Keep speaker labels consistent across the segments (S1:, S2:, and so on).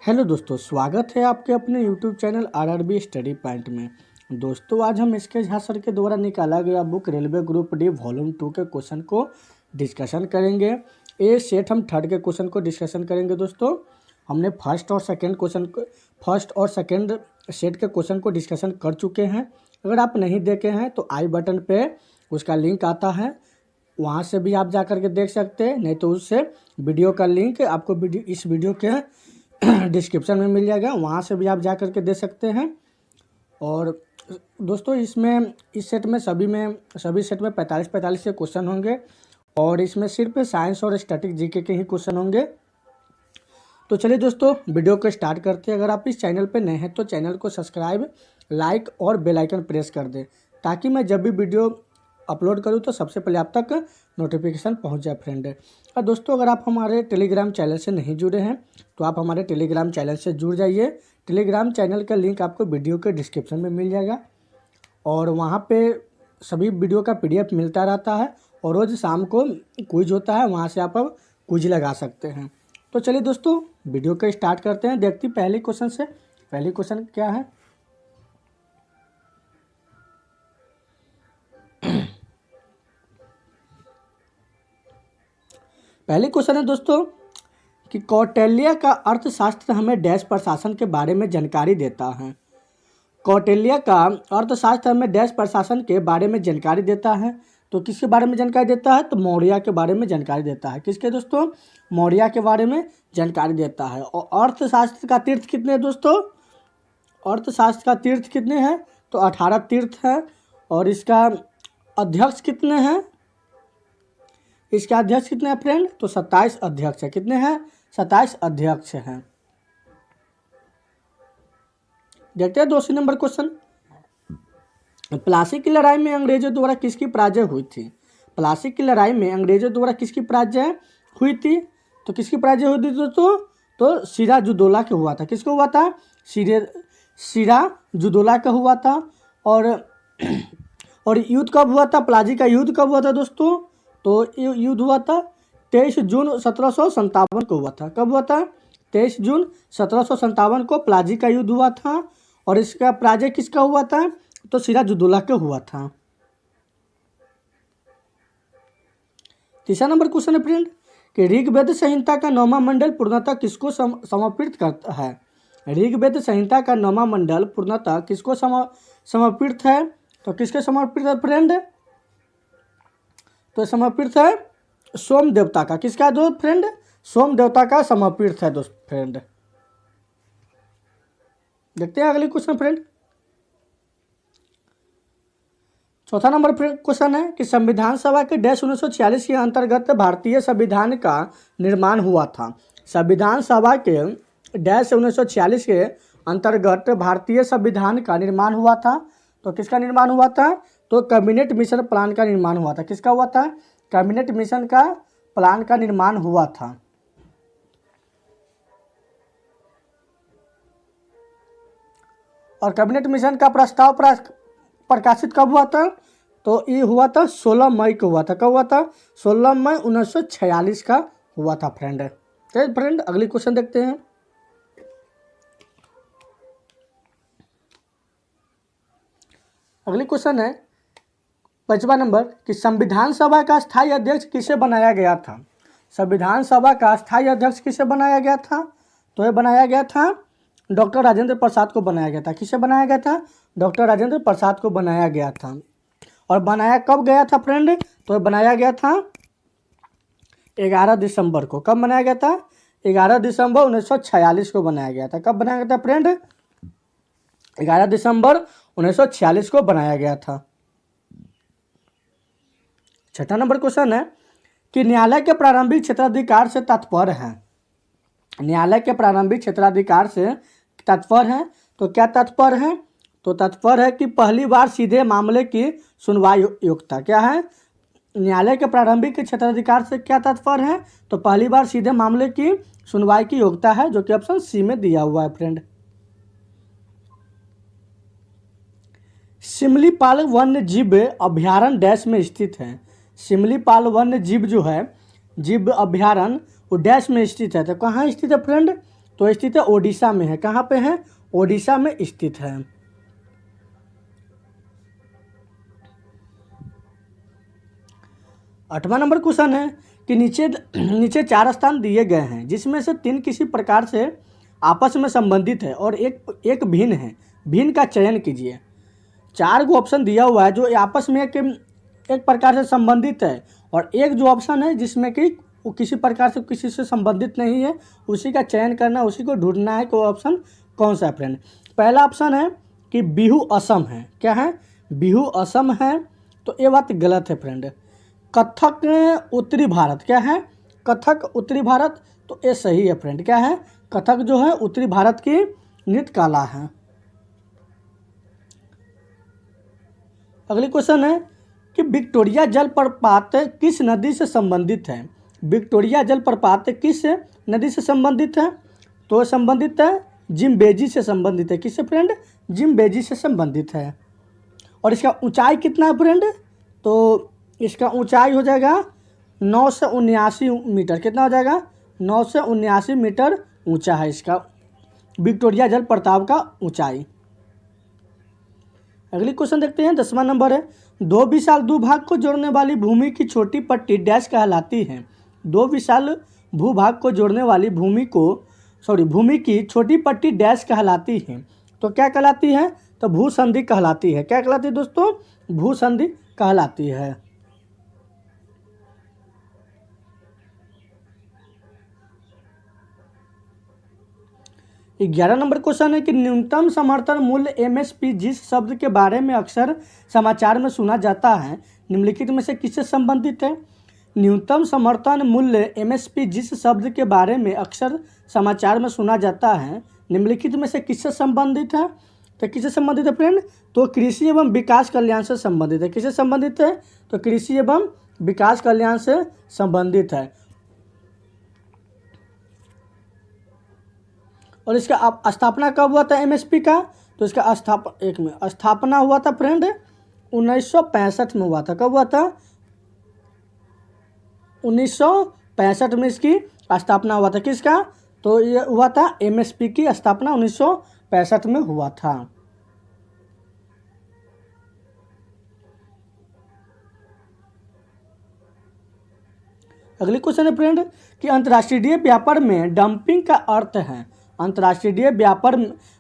S1: Hello दोस्तों, स्वागत है आपके अपने YouTube channel RRB study point में। दोस्तों, आज हम इसके झा सर के द्वारा निकाला गया book railway group D volume 2 के क्वेश्चन को डिस्कशन करेंगे। ए सेट हम थर्ड के क्वेश्चन को डिस्कशन करेंगे। दोस्तों, हमने फर्स्ट और सेकंड सेट के क्वेश्चन को डिस्कशन कर चुके हैं। अगर आप नहीं देखे हैं तो आई बटन पे उसका लिंक आता है, वहाँ से भी आप जा कर के देख सकते हैं, नहीं तो उससे वीडियो का लिंक आपको इस वीडियो के डिस्क्रिप्शन में मिल जाएगा, वहाँ से भी आप जा कर के दे सकते हैं। और दोस्तों, इस सेट में सभी सेट में 45 के क्वेश्चन होंगे और इसमें सिर्फ साइंस और स्टैटिक जीके के ही क्वेश्चन होंगे। तो चलिए दोस्तों, वीडियो को स्टार्ट करते हैं। अगर आप इस चैनल पर नए हैं तो चैनल को सब्सक्राइब, लाइक और बेल आइकन प्रेस कर दें, ताकि मैं जब भी वीडियो अपलोड करूँ तो सबसे पहले आप तक नोटिफिकेशन पहुंच जाए फ्रेंड। और दोस्तों, अगर आप हमारे टेलीग्राम चैनल से नहीं जुड़े हैं तो आप हमारे टेलीग्राम चैनल से जुड़ जाइए। टेलीग्राम चैनल का लिंक आपको वीडियो के डिस्क्रिप्शन में मिल जाएगा और वहां पे सभी वीडियो का पीडीएफ मिलता रहता है और रोज़ शाम को क्विज होता है, वहां से आप क्विज लगा सकते हैं। तो चलिए दोस्तों, वीडियो को स्टार्ट करते हैं। देखते पहले क्वेश्चन से। पहली क्वेश्चन क्या है? पहले क्वेश्चन है दोस्तों कि कौटिल्य का अर्थशास्त्र हमें डैश प्रशासन के बारे में जानकारी देता है। कौटिल्य का अर्थशास्त्र हमें डैश प्रशासन के बारे में जानकारी देता है। तो किसके बारे में जानकारी देता है? तो मौर्य के बारे में जानकारी देता है। किसके दोस्तों? मौर्य के बारे में जानकारी देता है। और अर्थशास्त्र का तीर्थ कितने हैं दोस्तों? अर्थशास्त्र का तीर्थ कितने हैं? तो 18 तीर्थ है। और इसका अध्यक्ष कितने हैं? इसका अध्यक्ष कितने हैं फ्रेंड? तो 27 अध्यक्ष है। कितने हैं? 27 अध्यक्ष हैं। देखते हैं दूसरी नंबर क्वेश्चन। प्लासी की लड़ाई में अंग्रेजों द्वारा किसकी पराजय हुई थी? प्लासी की लड़ाई में अंग्रेजों द्वारा किसकी पराजय हुई थी? तो किसकी पराजय हुई थी दोस्तों? तो सिराजुद्दौला के हुआ था। किसको हुआ था? सिराजुद्दौला का हुआ था। और युद्ध कब हुआ था? प्लासी का युद्ध कब हुआ था दोस्तों? तो युद्ध हुआ था 23 जून 1757 को हुआ था। कब हुआ था? 23 जून 1757 को प्लासी का युद्ध हुआ था। और इसका पराजय किसका हुआ था? तो सिराजुद्दौला का हुआ था। तीसरा नंबर क्वेश्चन है फ्रेंड कि ऋग्वेद संहिता का 9वां मंडल पूर्णतः किसको समर्पित करता है? ऋग्वेद संहिता का 9वां मंडल पूर्णतः किसको समर्पित है? तो किसके समर्पित है फ्रेंड? तो समर्पित है सोम देवता का। किसका दोस्त फ्रेंड? सोम देवता का समर्पित है दोस्त फ्रेंड। देखते हैं अगली क्वेश्चन फ्रेंड। चौथा नंबर क्वेश्चन है कि संविधान सभा के डैश 1946 के अंतर्गत भारतीय संविधान का निर्माण हुआ था। संविधान सभा के डैश 1946 के अंतर्गत भारतीय संविधान का निर्माण हुआ था। तो किसका निर्माण हुआ था? तो कैबिनेट मिशन प्लान का निर्माण हुआ था। किसका हुआ था? कैबिनेट मिशन का प्लान का निर्माण हुआ था। और कैबिनेट मिशन का प्रस्ताव प्रकाशित कब हुआ था? तो ये हुआ था 16 मई को हुआ था। कब हुआ था? 16 मई 1946 का हुआ था फ्रेंड। तो फ्रेंड, अगली क्वेश्चन देखते हैं। अगली क्वेश्चन है 5वां नंबर कि संविधान सभा का स्थायी अध्यक्ष किसे बनाया गया था? संविधान सभा का स्थायी अध्यक्ष किसे बनाया गया था? तो ये बनाया गया था डॉक्टर राजेंद्र प्रसाद को बनाया गया था। किसे बनाया गया था? डॉक्टर राजेंद्र प्रसाद को बनाया गया था। और बनाया कब गया था फ्रेंड? तो बनाया गया था 11 दिसंबर को। कब बनाया गया था? 11 दिसंबर 1946 को बनाया गया था। कब बनाया गया था फ्रेंड? 11 दिसंबर 1946 को बनाया गया था। छठा नंबर क्वेश्चन है कि न्यायालय के प्रारंभिक क्षेत्राधिकार से तात्पर्य है। न्यायालय के प्रारंभिक क्षेत्राधिकार से तात्पर्य है। तो क्या तात्पर्य है? तो तात्पर्य है कि पहली बार सीधे मामले की सुनवाई योग्यता। क्या है? न्यायालय के प्रारंभिक क्षेत्राधिकार से क्या तात्पर्य है? तो पहली बार सीधे मामले की सुनवाई की योग्यता है, जो कि ऑप्शन सी में दिया हुआ है फ्रेंड। सिमलीपाल वन्य जीव अभ्यारण्य डैश में स्थित है। सिमलीपाल वन्य जीव जो है जीव अभ्यारण्य वो डैश में स्थित है। तो कहाँ स्थित है फ्रेंड? तो स्थित है ओडिशा में है। कहाँ पे है? ओडिशा में स्थित है। 8वां नंबर क्वेश्चन है कि नीचे 4 स्थान दिए गए हैं जिसमें से 3 किसी प्रकार से आपस में संबंधित है और एक भिन्न है। भिन्न का चयन कीजिए। 4 गो ऑप्शन दिया हुआ है जो आपस में एक प्रकार से संबंधित है और एक जो ऑप्शन है जिसमें कि वो किसी प्रकार से किसी से संबंधित नहीं है, उसी का चयन करना, उसी को ढूंढना है कि वो ऑप्शन कौन सा है फ्रेंड। पहला ऑप्शन है कि बिहू असम है। क्या है? बिहू असम है, तो ये बात गलत है फ्रेंड। कथक उत्तरी भारत। क्या है? कथक उत्तरी भारत, तो ये सही है फ्रेंड। क्या है? कथक जो है उत्तरी भारत की नृत्य कला है। अगली क्वेश्चन है कि विक्टोरिया जलप्रपात किस नदी से संबंधित है? विक्टोरिया जलप्रपात किस नदी से संबंधित है? तो संबंधित है जिम्बेजी से संबंधित है। किससे फ्रेंड? जिम्बेजी से संबंधित है। और इसका ऊंचाई कितना है फ्रेंड? तो इसका ऊंचाई हो जाएगा 979 मीटर। कितना हो जाएगा? 979 मीटर ऊंचा है इसका विक्टोरिया जलप्रपात का ऊंचाई। अगली क्वेश्चन देखते हैं। 10वां नंबर है, 2 विशाल भूभाग को जोड़ने वाली भूमि की छोटी पट्टी डैश कहलाती है। 2 विशाल भूभाग को जोड़ने वाली भूमि की छोटी पट्टी डैश कहलाती है। तो क्या कहलाती है? तो भूसंधि कहलाती है। क्या कहलाती है दोस्तों? भूसंधि कहलाती है। 11 नंबर क्वेश्चन है कि न्यूनतम समर्थन मूल्य एमएसपी जिस शब्द के बारे में अक्सर समाचार में सुना जाता है, निम्नलिखित में से किससे संबंधित है? न्यूनतम समर्थन मूल्य एमएसपी जिस शब्द के बारे में अक्सर समाचार में सुना जाता है, निम्नलिखित में से किससे संबंधित है? तो किससे संबंधित है फ्रेंड? तो कृषि एवं विकास कल्याण से संबंधित है। किससे संबंधित है? तो कृषि एवं विकास कल्याण से संबंधित है। और इसका स्थापना कब हुआ था एमएसपी का? तो इसका स्थापना हुआ था फ्रेंड 1965 में हुआ था। कब हुआ था? 1965 में इसकी स्थापना हुआ था। किसका? तो ये हुआ था एमएसपी की स्थापना 1965 में हुआ था। अगली क्वेश्चन है फ्रेंड कि अंतर्राष्ट्रीय व्यापार में डंपिंग का अर्थ है। अंतर्राष्ट्रीय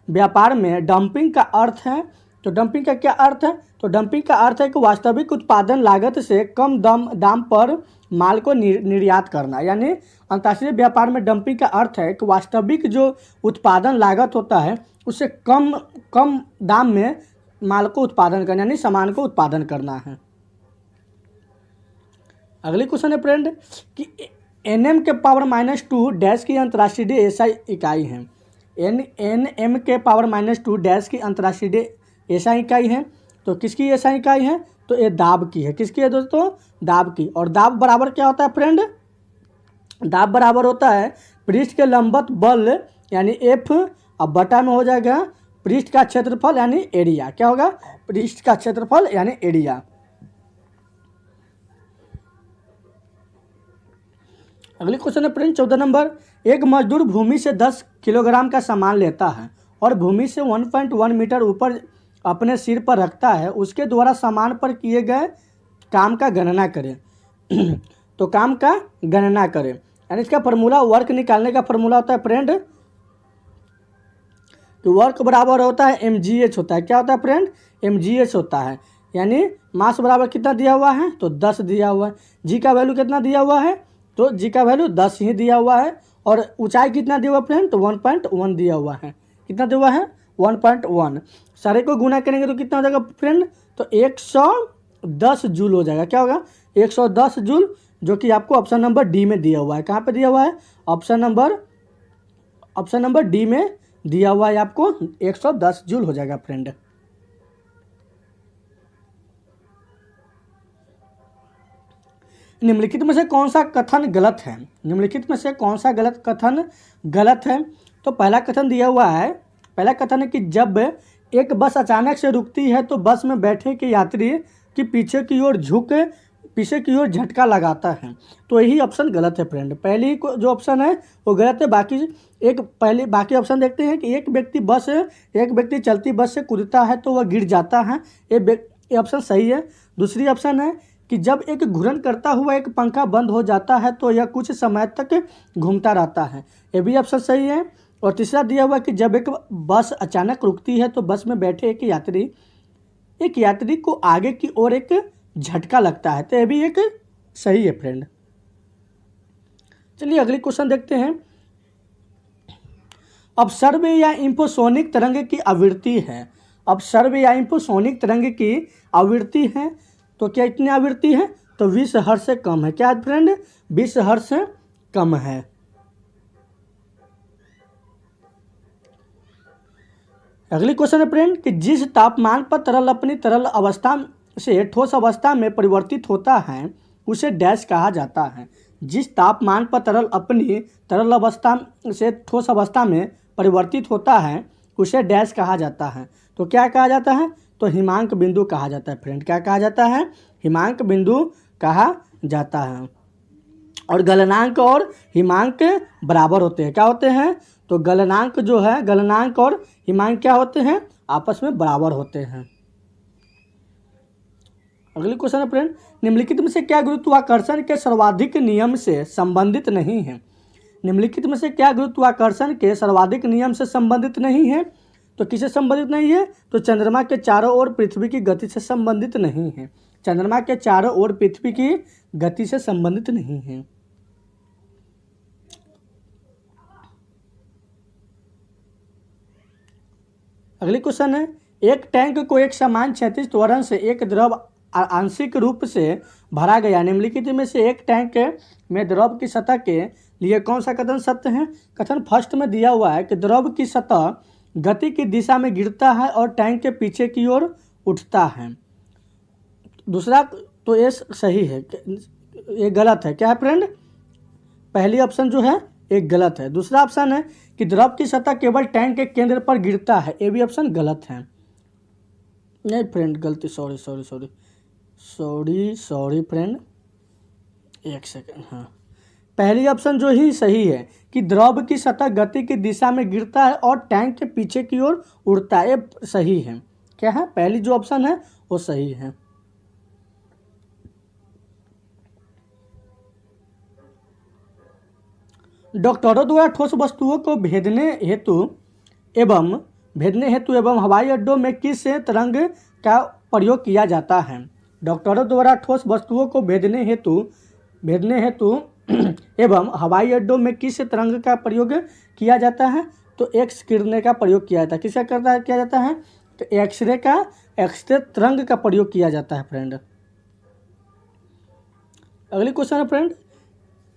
S1: व्यापार में डंपिंग का अर्थ है। तो डंपिंग का क्या अर्थ है? तो डंपिंग का अर्थ है कि वास्तविक उत्पादन लागत से कम दाम पर माल को निर्यात करना। यानी अंतर्राष्ट्रीय व्यापार में डंपिंग का अर्थ है कि वास्तविक जो उत्पादन लागत होता है उससे कम दाम में माल को उत्पादन करना, यानी सामान को उत्पादन करना है। अगली क्वेश्चन है फ्रेंड कि एनएम के पावर -2 डैश की अंतर्राष्ट्रीय एसआई इकाई है। एनएम के पावर -2 डैश की अंतर्राष्ट्रीय एसआई इकाई है। तो किसकी एसआई इकाई है? तो ये दाब की है। किसकी है दोस्तों? दाब की। और दाब बराबर क्या होता है फ्रेंड? दाब बराबर होता है पृष्ठ के लंबवत बल यानी एफ, अब बटा में हो जाएगा पृष्ठ का क्षेत्रफल यानी एरिया। क्या होगा? पृष्ठ का क्षेत्रफल यानी एरिया। अगली क्वेश्चन है फ्रेंड 14 नंबर, एक मजदूर भूमि से 10 किलोग्राम का सामान लेता है और भूमि से 1.1 मीटर ऊपर अपने सिर पर रखता है। उसके द्वारा सामान पर किए गए काम का गणना करें। तो काम का गणना करें यानी इसका फार्मूला, वर्क निकालने का फार्मूला होता है फ्रेंड, तो वर्क बराबर होता है mgh होता है। क्या होता है फ्रेंड? mgh होता है। यानी मास बराबर कितना दिया हुआ है? तो 10 दिया हुआ है। जी का वैल्यू कितना दिया हुआ है? तो जी का वैल्यू 10 ही दिया हुआ है। और ऊंचाई कितना दिया हुआ फ्रेंड? तो 1.1 दिया हुआ है। कितना दिया हुआ है? 1.1। सारे को गुना करेंगे तो कितना हो जाएगा फ्रेंड? तो 110 जूल हो जाएगा। क्या होगा? 110 जूल, जो कि आपको ऑप्शन नंबर डी में दिया हुआ है। कहाँ पे दिया हुआ है? ऑप्शन नंबर डी में दिया हुआ है आपको। 110 जूल हो जाएगा फ्रेंड। निम्नलिखित में से कौन सा कथन गलत है? निम्नलिखित में से कौन सा कथन गलत है? तो पहला कथन दिया हुआ है, पहला कथन है कि जब एक बस अचानक से रुकती है तो बस में बैठे के यात्री की पीछे की ओर पीछे की ओर झटका लगाता है। तो यही ऑप्शन गलत है फ्रेंड। पहली जो ऑप्शन है वो गलत है। बाकी ऑप्शन देखते हैं कि एक व्यक्ति चलती बस से कूदता है तो वह गिर जाता है, ये ऑप्शन सही है। दूसरी ऑप्शन है कि जब एक घूर्णन करता हुआ एक पंखा बंद हो जाता है तो यह कुछ समय तक घूमता रहता है, ये भी ऑप्शन सही है। और तीसरा दिया हुआ कि जब एक बस अचानक रुकती है तो बस में बैठे एक यात्री को आगे की ओर एक झटका लगता है, तो यह भी एक सही है फ्रेंड। चलिए अगली क्वेश्चन देखते हैं। अपसर्व या इंफ्रासोनिक तरंग की आवृत्ति है। अपसर्व या इंफ्रासोनिक तरंग की आवृत्ति है तो क्या इतनी आवृत्ति है? तो 20 हर्ट्ज से कम है। क्या फ्रेंड? 20 हर्ट्ज से कम है। अगली क्वेश्चन है फ्रेंड कि जिस तापमान पर तरल अपनी तरल अवस्था से ठोस अवस्था में परिवर्तित होता है उसे डैश कहा जाता है। जिस तापमान पर तरल अपनी तरल अवस्था से ठोस अवस्था में परिवर्तित होता है उसे डैश कहा जाता है। तो क्या कहा जाता है? तो हिमांक बिंदु कहा जाता है फ्रेंड। क्या कहा जाता है? हिमांक बिंदु कहा जाता है। और गलनांक और हिमांक बराबर होते हैं। क्या होते हैं? तो गलनांक जो है, गलनांक और हिमांक क्या होते हैं? आपस में बराबर होते हैं। अगली क्वेश्चन है फ्रेंड, निम्नलिखित में से क्या गुरुत्वाकर्षण के सर्वाधिक नियम से संबंधित नहीं है? निम्नलिखित में से क्या गुरुत्वाकर्षण के सर्वाधिक नियम से संबंधित नहीं है? तो किससे संबंधित नहीं है? तो चंद्रमा के चारों ओर पृथ्वी की गति से संबंधित नहीं है। चंद्रमा के चारों ओर पृथ्वी की गति से संबंधित नहीं है। अगली क्वेश्चन है, एक टैंक को एक समान क्षैतिज त्वरण से एक द्रव आंशिक रूप से भरा गया। निम्नलिखित में से एक टैंक में द्रव की सतह के लिए कौन सा कथन सत्य है? कथन फर्स्ट में दिया हुआ है कि द्रव की सतह गति की दिशा में गिरता है और टैंक के पीछे की ओर उठता है। दूसरा तो ये सही है, ये गलत है। क्या है फ्रेंड? पहली ऑप्शन जो है एक गलत है। दूसरा ऑप्शन है कि द्रव की सतह केवल टैंक के केंद्र पर गिरता है, ये भी ऑप्शन गलत है। नहीं फ्रेंड, गलती, सॉरी फ्रेंड, एक सेकेंड। हाँ, पहली ऑप्शन जो ही सही है कि द्रव की सतह गति की दिशा में गिरता है और टैंक के पीछे की ओर उड़ता है, ये सही है। क्या है? पहली जो ऑप्शन है वो सही है। डॉक्टरों द्वारा ठोस वस्तुओं को भेदने हेतु एवं हवाई अड्डों में किस तरंग का प्रयोग किया जाता है? डॉक्टरों द्वारा ठोस वस्तुओं को भेदने हेतु एवं हवाई अड्डों में किस तरंग का प्रयोग किया जाता है? तो एक्स किरणें का प्रयोग किया जाता है। किसका किया जाता है? तो एक्सरे तरंग का प्रयोग किया जाता है फ्रेंड। अगली क्वेश्चन है फ्रेंड,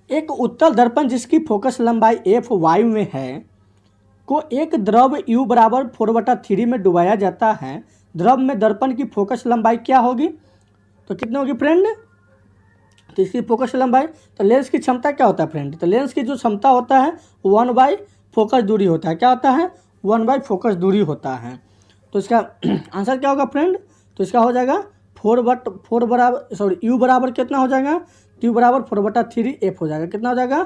S1: एक उत्तल दर्पण जिसकी फोकस लंबाई f वायु में है को एक द्रव u बराबर 4/3 में डुबाया जाता है। द्रव में दर्पण की फोकस लंबाई क्या होगी? तो कितनी होगी फ्रेंड? तो इसकी फोकस लंबाई, तो लेंस की क्षमता क्या होता है फ्रेंड? तो लेंस की जो क्षमता होता है 1/फोकस दूरी होता है। क्या होता है? 1/फोकस दूरी होता है। तो इसका आंसर क्या होगा फ्रेंड? तो इसका हो जाएगा u बराबर कितना हो जाएगा? u बराबर 4/3 f हो जाएगा। कितना हो जाएगा?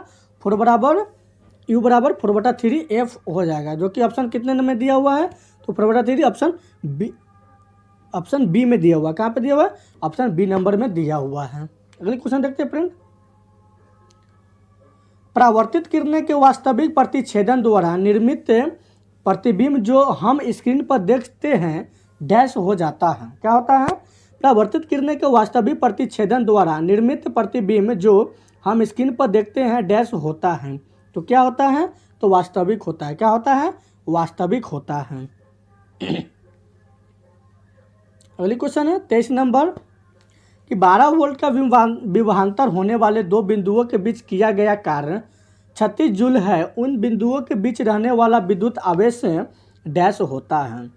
S1: u बराबर 4/3 f हो जाएगा, जो कि ऑप्शन कितने में दिया हुआ है? तो 4/3 ऑप्शन बी में दिया हुआ है। कहाँ पे दिया हुआ है? ऑप्शन बी नंबर में दिया हुआ है। अगले क्वेश्चन देखते हैं फ्रेंड, परावर्तित किरणें के वास्तविक प्रतिच्छेदन द्वारा निर्मित प्रतिबिंब जो हम स्क्रीन पर देखते हैं डैश हो जाता है। क्या होता है? परावर्तित किरणें के वास्तविक प्रतिच्छेदन द्वारा निर्मित प्रतिबिंब जो हम स्क्रीन पर देखते हैं डैश होता है। तो क्या होता है? तो वास्तविक होता है। क्या होता है? वास्तविक होता है। अगली क्वेश्चन है 23 नंबर कि 12 वोल्ट का विभवांतर होने वाले दो बिंदुओं के बीच किया गया कार्य 36 जूल है। उन बिंदुओं के बीच रहने वाला विद्युत आवेश डैश होता है।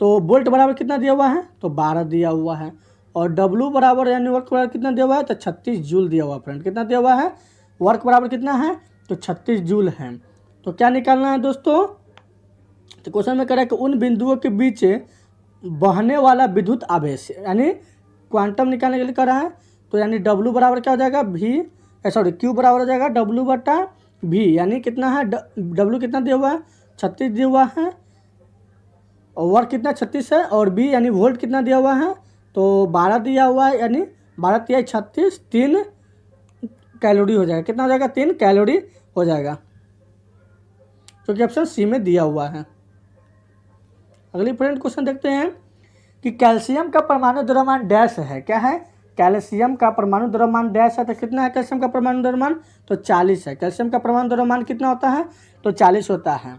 S1: तो वोल्ट बराबर कितना दिया हुआ है? तो 12 दिया हुआ है। और W बराबर यानी वर्क बराबर कितना दिया हुआ है? तो 36 जूल दिया हुआ है फ्रेंड। कितना दिया हुआ है? वर्क बराबर कितना है? तो 36 जूल है। तो क्या निकालना है दोस्तों? तो क्वेश्चन में कह रहा है कि उन बिंदुओं के बीच बहने वाला विद्युत आवेश, यानी क्वांटम निकालने के लिए कह रहा है। तो यानी W बराबर क्या हो जाएगा V, सॉरी Q बराबर हो जाएगा W/V, यानी कितना है W कितना दिया हुआ है 36 दिया हुआ है, और वर्क कितना 36 है, और B यानी वोल्ट कितना दिया हुआ है तो 12 दिया हुआ है, यानी 12 तिया 36, 3 कैलोरी हो जाएगा। कितना हो जाएगा 3 कैलोरी हो जाएगा, क्योंकि ऑप्शन सी में दिया हुआ है। अगली फ्रेंड क्वेश्चन देखते हैं कि कैल्शियम का परमाणु द्रव्यमान डैश है। क्या है? कैल्शियम का परमाणु द्रव्यमान डैश है, तो कितना है कैल्शियम का परमाणु द्रव्यमान तो 40 है। कैल्शियम का परमाणु द्रव्यमान कितना होता है तो 40 होता है।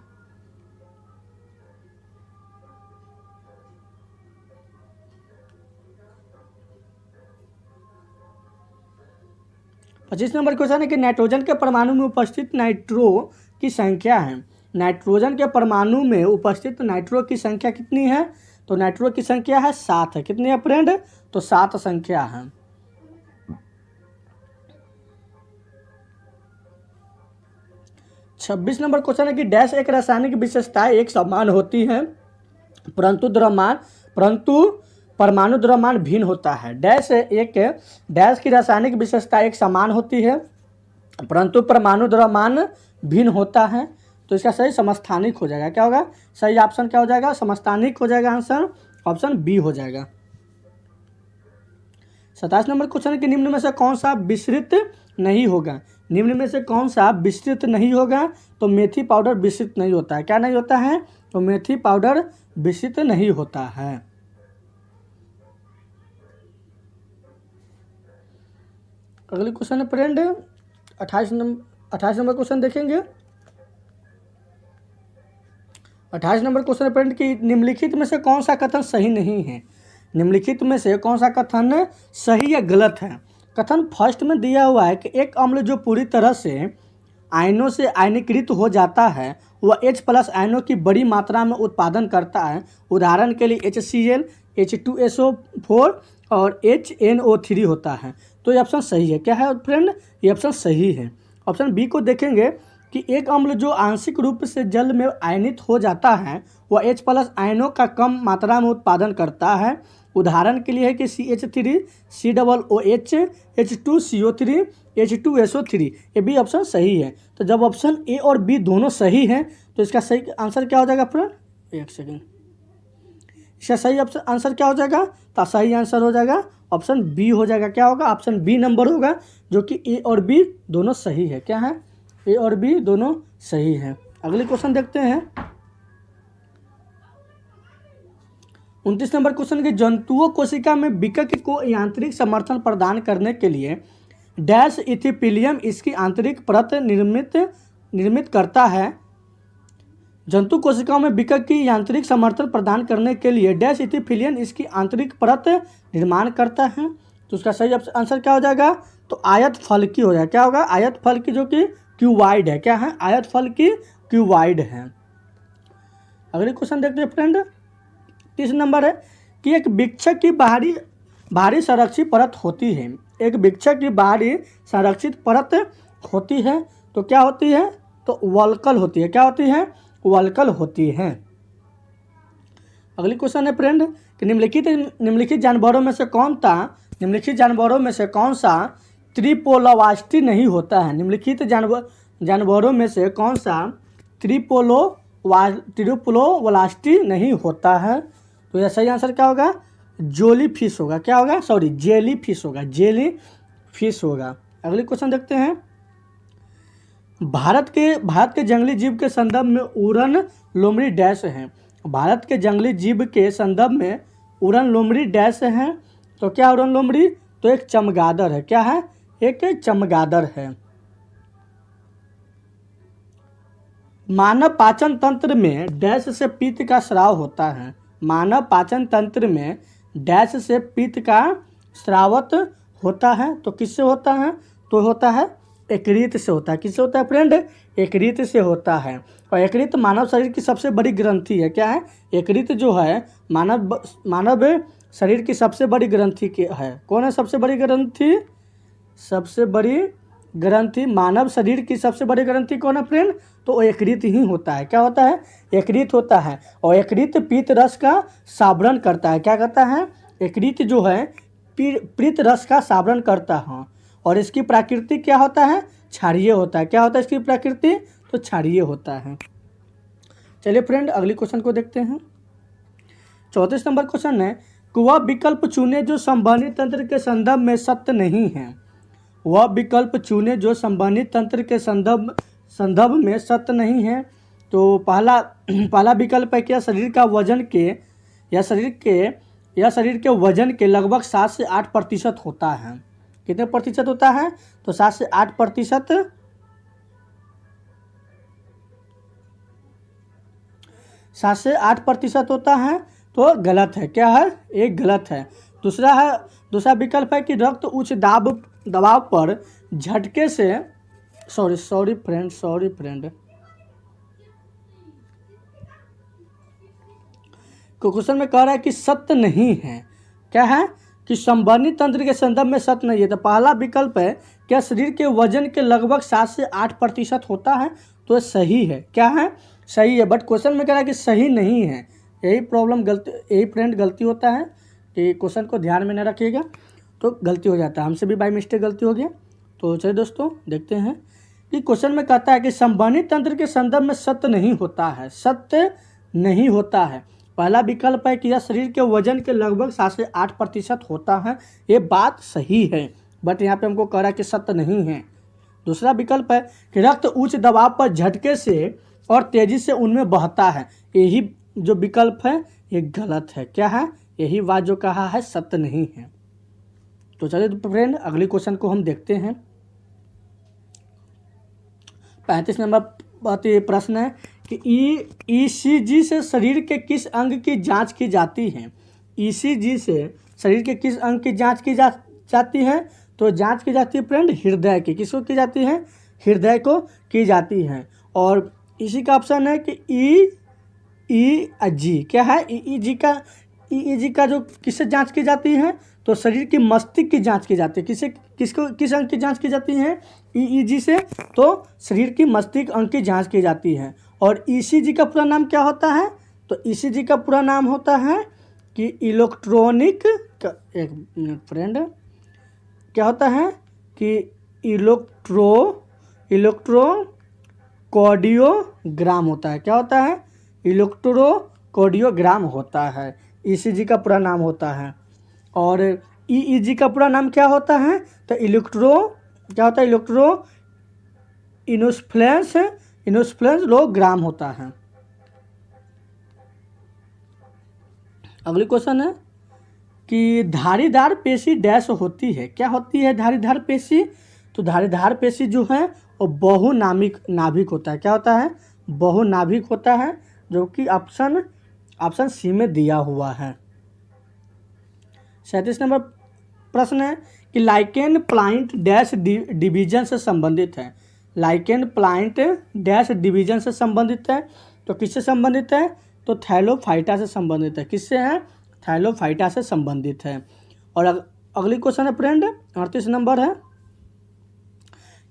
S1: 25 नंबर क्वेश्चन है कि नाइट्रोजन के परमाणु में उपस्थित नाइट्रो की संख्या है। नाइट्रोजन के परमाणु में उपस्थित नाइट्रो की संख्या कितनी है तो नाइट्रो की संख्या है 7 है। कितनी है फ्रेंड तो 7 संख्या है। 26 नंबर क्वेश्चन है कि डैश एक रासायनिक विशेषता एक समान होती है परंतु परमाणु द्रव्यमान भिन्न होता है। डैश की रासायनिक विशेषता एक समान होती है परंतु परमाणु द्रव्यमान भिन्न होता है, तो इसका सही समस्थानिक हो जाएगा। क्या होगा सही ऑप्शन क्या हो जाएगा समस्थानिक हो जाएगा, आंसर ऑप्शन बी हो जाएगा। 27 नंबर क्वेश्चन है कि निम्न में से कौन सा विस्तृत नहीं होगा। निम्न में से कौन सा विस्तृत नहीं होगा तो मेथी पाउडर विस्तृत नहीं होता है। क्या नहीं होता है तो मेथी पाउडर विस्तृत नहीं होता है। अगली क्वेश्चन है फ्रेंड 28 नंबर क्वेश्चन देखेंगे। 28 नंबर क्वेश्चन है फ्रेंड कि निम्नलिखित में से कौन सा कथन सही नहीं है। निम्नलिखित में से कौन सा कथन सही या गलत है। कथन फर्स्ट में दिया हुआ है कि एक अम्ल जो पूरी तरह से आयनों से आयनीकृत हो जाता है वह H+ आयनों की बड़ी मात्रा में उत्पादन करता है। उदाहरण के लिए HCl, H2SO4 और HNO3 होता है, तो ये ऑप्शन सही है। क्या है फ्रेंड ये ऑप्शन सही है। ऑप्शन बी को देखेंगे कि एक अम्ल जो आंशिक रूप से जल में आयनित हो जाता है वह H+ आयनों का कम मात्रा में उत्पादन करता है। उदाहरण के लिए है कि CH3, COOH, H2CO3, H2SO3, ये भी ऑप्शन सही है। तो जब ऑप्शन ए और बी दोनों सही हैं तो इसका सही आंसर क्या हो जाएगा फ्रेंड एक सेकेंड, इसका सही आंसर क्या हो जाएगा तो सही आंसर हो जाएगा ऑप्शन बी हो जाएगा। क्या होगा ऑप्शन बी नंबर होगा, जो कि ए और बी दोनों सही है। क्या है ए और बी दोनों सही है। अगले क्वेश्चन देखते हैं 29 नंबर क्वेश्चन के जंतुओं कोशिका में विकक को यांत्रिक समर्थन प्रदान करने के लिए डैश इथिपीलियम इसकी आंतरिक परत निर्मित करता है। जंतु कोशिकाओं में विकक की यांत्रिक समर्थन प्रदान करने के लिए डैश इथिपीलियम इसकी आंतरिक परत निर्माण करता है, तो उसका सही आंसर क्या हो जाएगा तो आयत फल की हो जाएगा। क्या होगा आयत फल की, जो कि क्यूवाइड है। क्या है आयत फल की क्यूवाइड है। अगले क्वेश्चन देखते हैं फ्रेंड 30 नंबर है कि एक वृक्षक की बाहरी संरक्षित परत होती है। एक वृक्षक की बाहरी संरक्षित परत होती है तो क्या होती है तो वल्कल होती है। क्या होती है वल्कल होती है। अगली क्वेश्चन है फ्रेंड कि निम्नलिखित जानवरों में से कौन सा त्रिपोलोवास्टी नहीं होता है। निम्नलिखित जानवरों में से कौन सा त्रिपोलोवास्टी नहीं होता है, तो यह सही आंसर क्या होगा जोली फिश होगा। क्या होगा सॉरी जेली फिश होगा, जेली फिश होगा। अगले क्वेश्चन देखते हैं भारत के जंगली जीव के संदर्भ में उड़न लोमड़ी डैश है। भारत के जंगली जीव के संदर्भ में उड़न लोमड़ी डैश है, तो क्या उड़न लोमड़ी तो एक चमगादड़ है। क्या है एक चमगादड़ है। मानव पाचन तंत्र में डैश से पित्त का स्राव होता है। मानव पाचन तंत्र में डैश से पित्त का स्रावत होता है, तो किससे होता है तो होता है यकृत से होता है। किससे होता है फ्रेंड यकृत से होता है। और यकृत मानव शरीर की सबसे बड़ी ग्रंथि है। क्या है यकृत जो है मानव शरीर की सबसे बड़ी ग्रंथि है। कौन है सबसे बड़ी ग्रंथि? सबसे बड़ी ग्रंथि मानव शरीर की सबसे बड़ी ग्रंथि कौन है फ्रेंड तो यकृत ही होता है। क्या होता है यकृत होता है। और यकृत पित्त रस का सावरण करता है। क्या करता है यकृत जो है पीत रस का सावरण करता है और इसकी प्रकृति क्या होता है, क्षारीय होता है। क्या होता है इसकी प्रकृति, तो क्षारीय होता है। चलिए फ्रेंड अगले क्वेश्चन को देखते हैं। 34 नंबर क्वेश्चन है कि वह विकल्प चुने जो संवहनी तंत्र के संदर्भ में सत्य नहीं है। वह विकल्प चुने जो संवहनी तंत्र के संदर्भ में सत्य नहीं है। तो पहला विकल्प है कि शरीर के वजन के लगभग 7 से 8% होता है। कितने प्रतिशत होता है, तो 7 से 8%। 7 से 8% होता है, तो गलत है। क्या है, एक गलत है। दूसरा विकल्प है कि रक्त उच्च दबाव पर झटके से सॉरी फ्रेंड क्वेश्चन में कह रहा है कि सत्य नहीं है। क्या है कि संवहनी तंत्र के संदर्भ में सत्य नहीं है। तो पहला विकल्प है क्या शरीर के वजन के लगभग 7 से 8% होता है, तो सही है। क्या है, सही है। बट क्वेश्चन में कह रहा है कि सही नहीं है। यही फ्रेंड गलती होता है कि क्वेश्चन को ध्यान में न रखिएगा तो गलती हो जाता है। हमसे भी बाय मिस्टेक गलती हो गया। तो चलिए दोस्तों देखते हैं कि क्वेश्चन में कहता है कि संवहनी तंत्र के संदर्भ में सत्य नहीं होता है। सत्य नहीं होता है। पहला विकल्प है कि यह शरीर के वजन के लगभग 7 से 8% होता है। ये बात सही है, बट यहाँ पे हमको कह रहा है कि सत्य नहीं है। दूसरा विकल्प है कि रक्त उच्च दबाव पर झटके से और तेजी से उनमें बहता है। यही जो विकल्प है ये गलत है। क्या है, यही बात जो कहा है सत्य नहीं है। तो चलिए फ्रेंड अगले क्वेश्चन को हम देखते हैं। 35 नंबर प्रश्न है कि ईसीजी से शरीर के किस अंग की जांच की जाती है। ईसीजी से शरीर के किस अंग की जांच की जाती है, तो जांच की जाती है फ्रेंड हृदय की। किसको की जाती है, हृदय को की जाती है। और इसी का ऑप्शन है कि ईईजी। क्या है, ईईजी का जो किससे जांच की जाती है, तो शरीर की मस्तिष्क की जांच की जाती है। किस अंग की जांच की जाती है, ईईजी से, तो शरीर की मस्तिष्क अंग की जांच की जाती है। और ईसीजी का पूरा नाम क्या होता है, तो ईसीजी का पूरा नाम होता है कि इलेक्ट्रॉनिक, एक मिनट फ्रेंड, क्या होता है कि इलेक्ट्रोकार्डियोग्राम होता है। क्या होता है, इलेक्ट्रोकार्डियोग्राम होता है। ईसीजी का पूरा नाम होता है। और ईईजी का पूरा नाम क्या होता है, तो इलेक्ट्रो इन्सुफ्लेंसलोग्राम होता है। अगली क्वेश्चन है कि धारीदार पेशी डैश होती है। क्या होती है धारीदार पेशी, तो धारीदार पेशी जो है वो बहुनाभिक होता है। क्या होता है, बहुनाभिक होता है, जो कि ऑप्शन सी में दिया हुआ है। 37 नंबर प्रश्न है कि लाइकेन प्लांट डैश डिवीजन से संबंधित है। लाइकेन प्लांट डैश डिवीजन से संबंधित है, तो किससे संबंधित है, तो थैलोफाइटा से संबंधित है। किससे है, थैलोफाइटा से संबंधित है। और अगली क्वेश्चन है फ्रेंड 38 नंबर है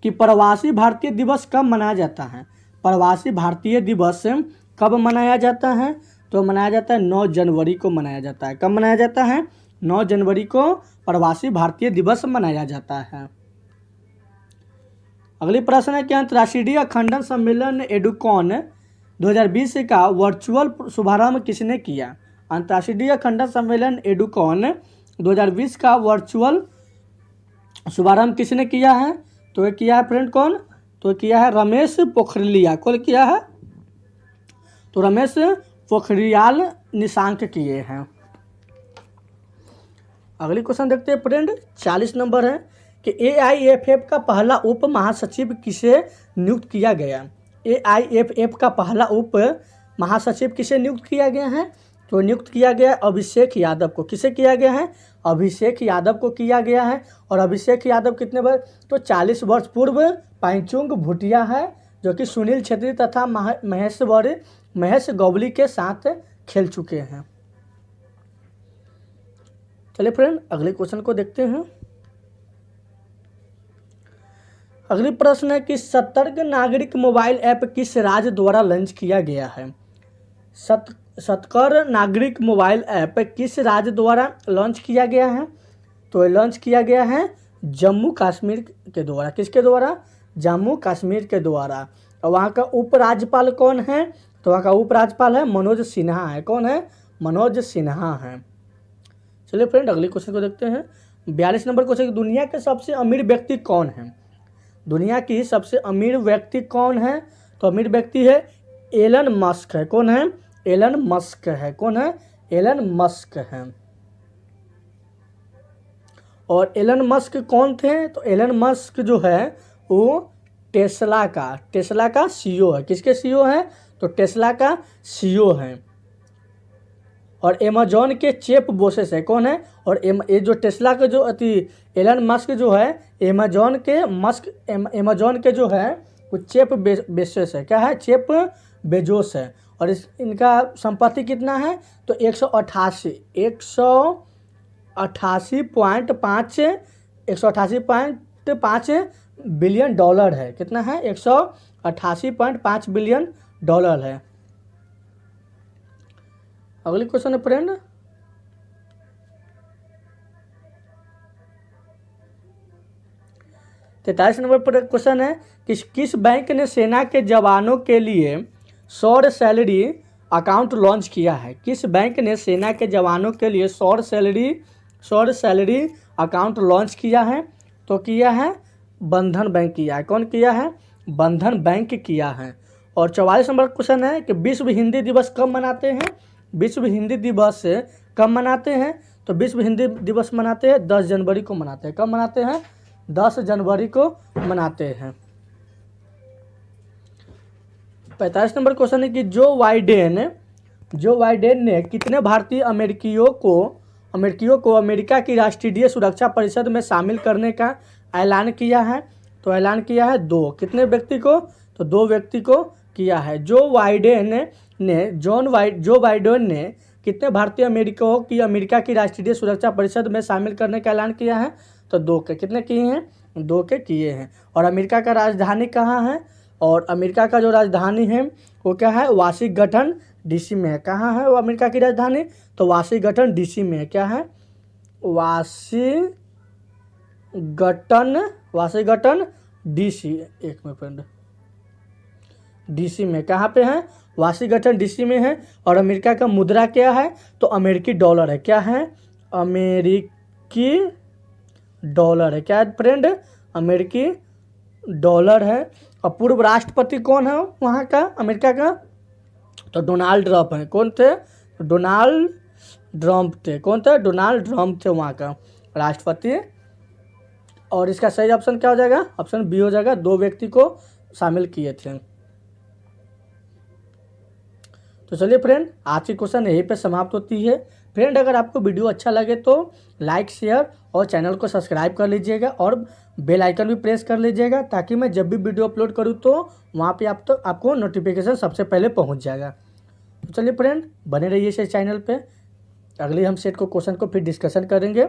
S1: कि प्रवासी भारतीय दिवस कब मनाया जाता है। प्रवासी भारतीय दिवस कब मनाया जाता है, तो मनाया जाता है 9 जनवरी को मनाया जाता है। कब मनाया जाता है, 9 जनवरी को प्रवासी भारतीय दिवस मनाया जाता है। अगली प्रश्न है कि अंतर्राष्ट्रीय अखंडन सम्मेलन एडुकॉन 2020 का वर्चुअल शुभारंभ किसने किया। अंतर्राष्ट्रीय अखंडन सम्मेलन एडुकॉन 2020 का वर्चुअल शुभारंभ किसने किया है, तो ये किया है फ्रेंड कौन, तो किया है रमेश पोखरियाल। कौन किया है, तो रमेश पोखरियाल निशंक किए हैं। अगली क्वेश्चन देखते हैं फ्रेंड 40 नंबर है कि AIFF का पहला उप महासचिव किसे नियुक्त किया गया। AIFF का पहला उप महासचिव किसे नियुक्त किया गया है, तो नियुक्त किया गया अभिषेक यादव को। किसे किया गया है, अभिषेक यादव को किया गया है। और अभिषेक यादव कितने वर्ष, तो 40 वर्ष पूर्व पाइचुंग भूटिया है, जो कि सुनील छेत्री तथा महेश गौबली के साथ खेल चुके हैं। चलिए फ्रेंड अगले क्वेश्चन को देखते हैं। अगली प्रश्न है कि सतर्क नागरिक मोबाइल ऐप किस राज्य द्वारा लॉन्च किया गया है। सतर्क नागरिक मोबाइल ऐप किस राज्य द्वारा लॉन्च किया गया है, तो ये लॉन्च किया गया है जम्मू कश्मीर के द्वारा। किसके द्वारा? जम्मू कश्मीर के द्वारा। और वहाँ का उपराज्यपाल कौन है? तो वहाँ का उपराज्यपाल है मनोज सिन्हा है। कौन है? मनोज सिन्हा है। चलिए फ्रेंड अगले क्वेश्चन को देखते हैं। 42 नंबर क्वेश्चन, दुनिया के सबसे अमीर व्यक्ति कौन है? दुनिया की सबसे अमीर व्यक्ति कौन है? तो अमीर व्यक्ति है एलन मस्क है। कौन है? एलन मस्क है। कौन है? एलन मस्क है। और एलन मस्क कौन थे? तो एलन मस्क जो है वो टेस्ला का सीईओ है। किसके सीईओ है? तो टेस्ला का सीईओ है। और अमेजॉन के चेफ बेजोस है। कौन है? और ये जो टेस्ला के जो एलन मस्क जो है अमेजॉन के जो है वो चेफ बेजोस है। क्या है? चेफ बेजोस है। और इनका संपत्ति कितना है? तो 188.5 बिलियन डॉलर है। कितना है? 188.5 बिलियन डॉलर है। अगली क्वेश्चन है फ्रेंड, तैतालीस नंबर पर क्वेश्चन है कि किस बैंक ने सेना के जवानों के लिए सौर सैलरी अकाउंट लॉन्च किया है? किस बैंक ने सेना के जवानों के लिए सौर सैलरी अकाउंट लॉन्च किया है? तो किया है बंधन बैंक किया है। कौन किया है? बंधन बैंक किया है। और 44 नंबर क्वेश्चन है कि विश्व हिंदी दिवस कब मनाते हैं? विश्व हिंदी दिवस कब मनाते हैं? तो विश्व हिंदी दिवस मनाते हैं 10 जनवरी को मनाते हैं। कब मनाते हैं? 10 जनवरी को मनाते हैं। 45 नंबर क्वेश्चन है कि जो बाइडेन ने कितने भारतीय अमेरिकियों को अमेरिका की राष्ट्रीय सुरक्षा परिषद में शामिल करने का ऐलान किया है? तो ऐलान किया है 2। कितने व्यक्ति को? तो 2 व्यक्ति को किया है। जो बाइडेन ने कितने भारतीय अमेरिकियों की अमेरिका की राष्ट्रीय सुरक्षा परिषद में शामिल करने का ऐलान किया है? तो 2 के। कितने किए हैं? 2 के किए हैं। और अमेरिका का राजधानी कहाँ है? और अमेरिका का जो राजधानी है वो क्या है? वाशिंगटन डीसी में है। कहाँ है वो अमेरिका की राजधानी? तो वाशिंगटन डीसी में है। क्या है? Washington DC. एक मिनट फ्रेंड, डीसी में कहाँ पे है? वाशिंगटन डीसी में है। और अमेरिका का मुद्रा क्या है? तो अमेरिकी डॉलर है। क्या है? अमेरिकी डॉलर है। क्या है फ्रेंड? अमेरिकी डॉलर है। और पूर्व राष्ट्रपति कौन है वहाँ का अमेरिका का? तो डोनाल्ड ट्रंप है। कौन थे? डोनाल्ड ट्रंप थे। कौन थे? डोनाल्ड ट्रंप थे वहाँ का राष्ट्रपति। और इसका सही ऑप्शन क्या हो जाएगा? ऑप्शन बी हो जाएगा। 2 व्यक्ति को शामिल किए थे। तो चलिए फ्रेंड आज की क्वेश्चन यहीं पे समाप्त होती है। फ्रेंड अगर आपको वीडियो अच्छा लगे तो लाइक शेयर और चैनल को सब्सक्राइब कर लीजिएगा और बेल आइकन भी प्रेस कर लीजिएगा ताकि मैं जब भी वीडियो अपलोड करूँ तो वहाँ पे आपको नोटिफिकेशन सबसे पहले पहुँच जाएगा। तो चलिए फ्रेंड बने रहिए इस चैनल पे। अगले हम सेट को क्वेश्चन को फिर डिस्कशन करेंगे।